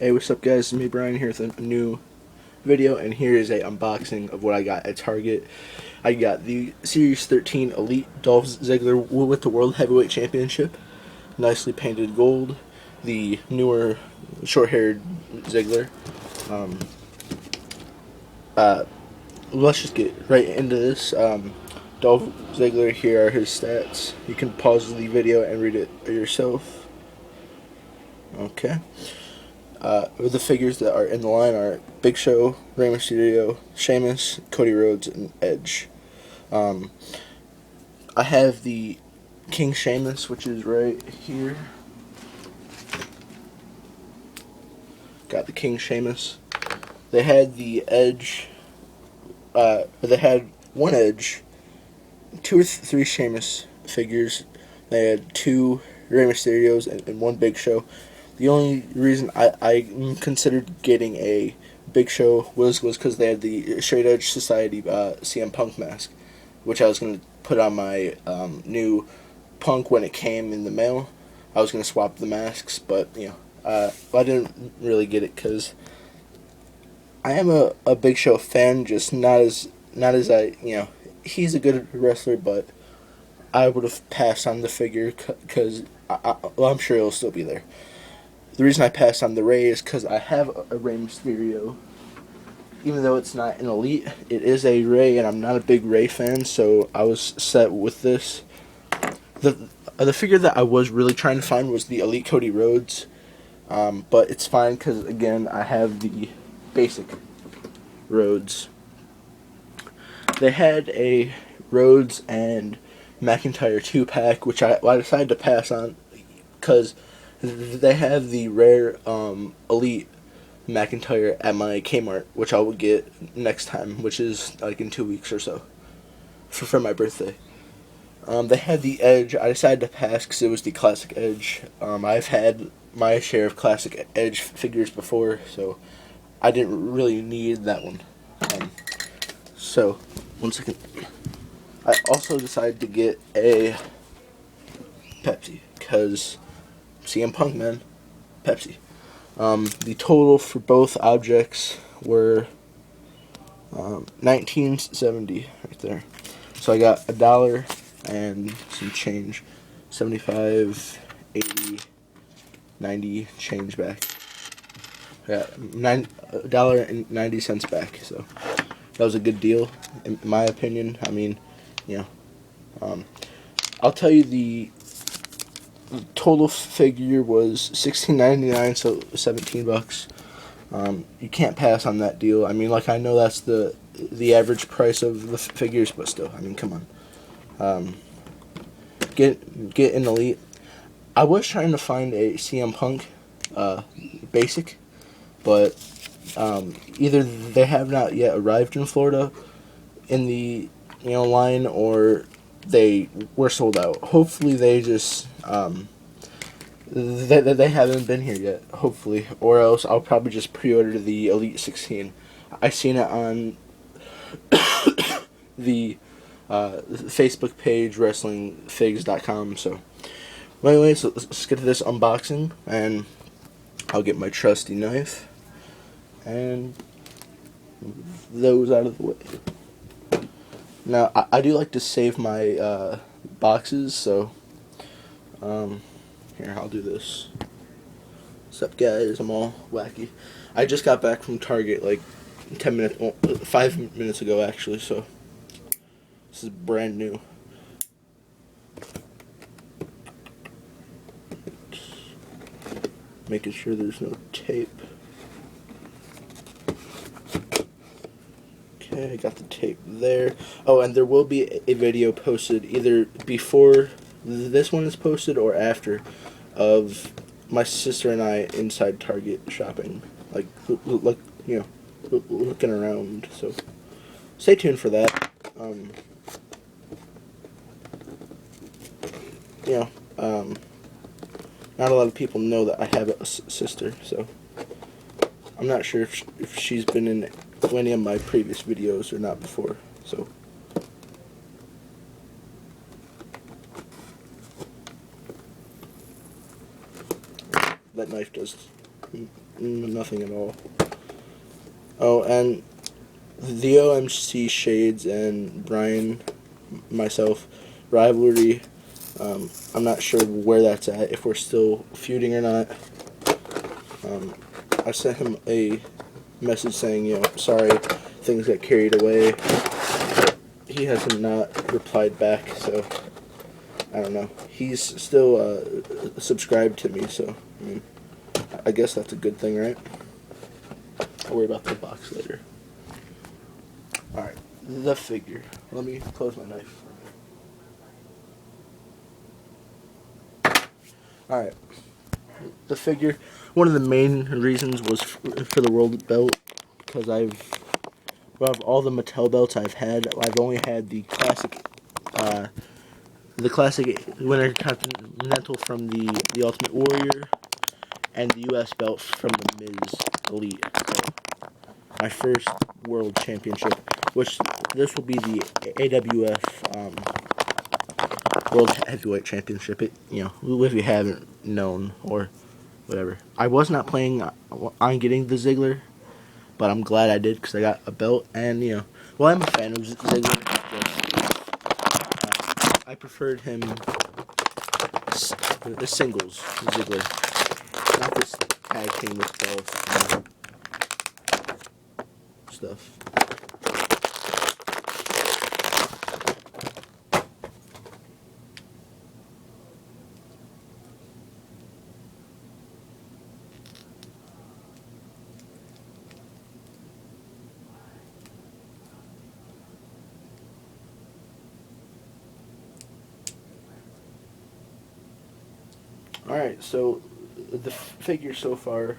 Hey, what's up guys, it's me Brian here with a new video, and here is a unboxing of what I got at Target. I got the Series 13 Elite Dolph Ziggler with the World Heavyweight Championship, nicely painted gold, the newer short-haired Ziggler. Um, let's just get right into this. Dolph Ziggler, here are his stats. You can pause the video and read it yourself. Okay. The figures that are in the line are Big Show, Rey Mysterio, Sheamus, Cody Rhodes, and Edge. I have the King Sheamus, which is right here. Got the King Sheamus. They had the Edge. They had one Edge, two or three Sheamus figures. They had two Rey Mysterios and one Big Show. The only reason I considered getting a Big Show was because they had the Straight Edge Society CM Punk mask, which I was going to put on my new Punk when it came in the mail. I was going to swap the masks, but I didn't really get it because I am a Big Show fan, just not as he's a good wrestler, but I would have passed on the figure because I'm sure he'll still be there. The reason I passed on the Rey is because I have a Rey Mysterio. Even though it's not an Elite, it is a Rey, and I'm not a big Rey fan, so I was set with this. The figure that I was really trying to find was the Elite Cody Rhodes, but it's fine because, again, I have the basic Rhodes. They had a Rhodes and McIntyre 2-pack, which I decided to pass on because they have the rare Elite McIntyre at my Kmart, which I will get next time, which is like in 2 weeks or so, for my birthday. They had the Edge. I decided to pass because it was the classic Edge. I've had my share of classic Edge figures before, so I didn't really need that one. So, 1 second. I also decided to get a Pepsi because CM Punk, man. Pepsi. The total for both objects were $19.70 right there. So I got $1 and some change, 75, 80, 90 change back. I got $9.90 back. So that was a good deal, in my opinion. I mean, I'll tell you the total figure was $16.99, so $17. You can't pass on that deal. I mean, like, I know that's the average price of the figures, but still, I mean, come on. Get an Elite. I was trying to find a CM Punk basic, but either they have not yet arrived in Florida in the line, or they were sold out. Hopefully they just they haven't been here yet, hopefully, or else I'll probably just pre-order the Elite 16. I seen it on the Facebook page WrestlingFigs.com. So anyway, so let's get to this unboxing, and I'll get my trusty knife and those out of the way. Now, I do like to save my boxes, so here, I'll do this. What's up, guys? I'm all wacky. I just got back from Target like 5 minutes ago, actually, so this is brand new. Making sure there's no tape. Okay, I got the tape there. Oh, and there will be a video posted either before this one is posted or after, of my sister and I inside Target shopping, like looking around. So stay tuned for that. Not a lot of people know that I have a sister, so I'm not sure if she's been in any of my previous videos or not before. So that knife does Nothing at all. Oh, and the OMC Shades and Brian, myself, rivalry. I'm not sure where that's at, if we're still feuding or not. I sent him a message saying, sorry, things got carried away. He has not replied back, so I don't know. He's still subscribed to me, so I guess that's a good thing, right? I'll worry about the box later. Alright, the figure. Let me close my knife for a minute. Alright, the figure. One of the main reasons was for the world belt, because of all the Mattel belts I've had, I've only had the classic Winter Continental from the Ultimate Warrior, and the U.S. belt from the Miz Elite. So my first World Championship, which this will be the AWF World Heavyweight Championship. If you haven't known or whatever. I was not planning on getting the Ziggler, but I'm glad I did because I got a belt, and I'm a fan of Ziggler. I preferred him the singles Ziggler, not this tag team with Dolph and stuff. Alright, so the figure so far,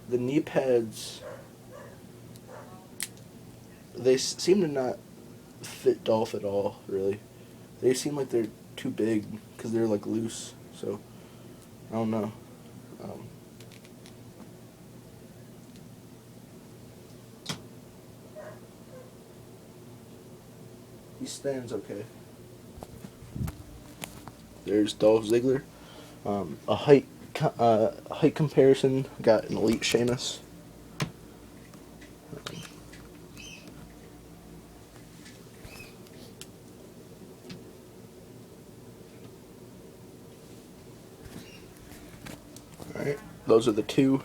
the knee pads, they seem to not fit Dolph at all, really. They seem like they're too big because they're like loose, so I don't know. He stands okay. There's Dolph Ziggler. A height comparison, got an Elite Sheamus. Alright, those are the two.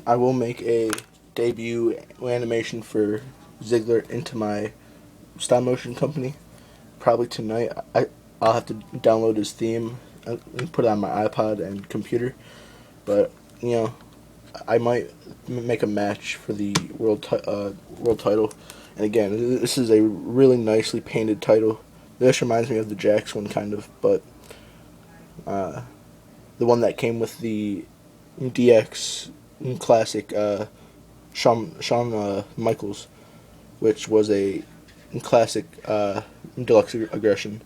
I will make a debut animation for Ziggler into my stop motion company probably tonight. I'll have to download his theme and put it on my iPod and computer, but I might make a match for the world title. And again, this is a really nicely painted title. This reminds me of the Jax one kind of, but the one that came with the DX Classic Shawn Michaels, which was a classic deluxe aggression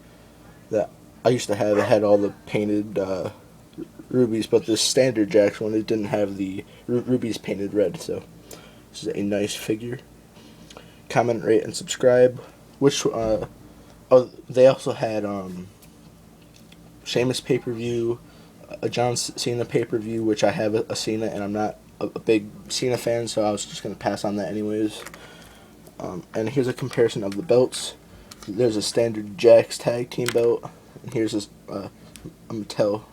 that I used to have. It had all the painted rubies, but the standard Jax one, it didn't have the rubies painted red. So this is a nice figure. Comment, rate, and subscribe. They also had Sheamus pay-per-view, a John Cena pay-per-view, which I have a Cena, and I'm not a big Cena fan, so I was just going to pass on that anyways. And here's a comparison of the belts. There's a standard Jax tag team belt, and here's a Mattel.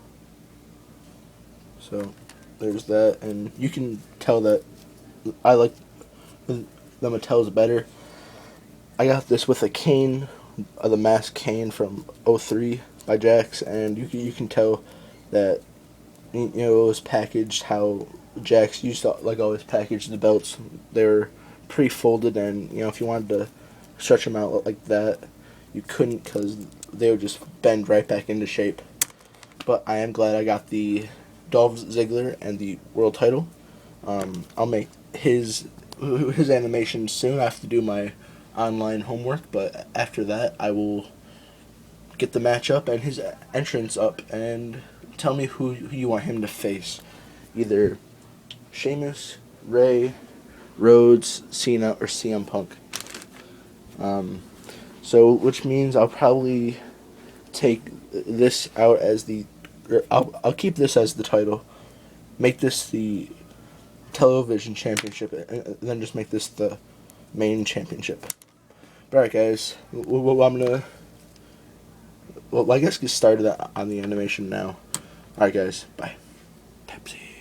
So there's that, and you can tell that I like the Mattels better. I got this with a cane, the masked cane from 03 by Jax, and you can tell that it was packaged how Jax used to always package the belts. They're pre-folded, and if you wanted to stretch them out like that, you couldn't because they would just bend right back into shape. But I am glad I got the Dolph Ziggler and the world title. I'll make his animation soon. I have to do my online homework, but after that I will get the match up and his entrance up, and tell me who you want him to face. Either Sheamus, Ray, Rhodes, Cena, or CM Punk. So which means I'll probably take this out as the. I'll keep this as the title. Make this the television championship, and then just make this the main championship. Alright, guys. I'm gonna. Well, I guess get started on the animation now. Alright, guys. Bye. Pepsi.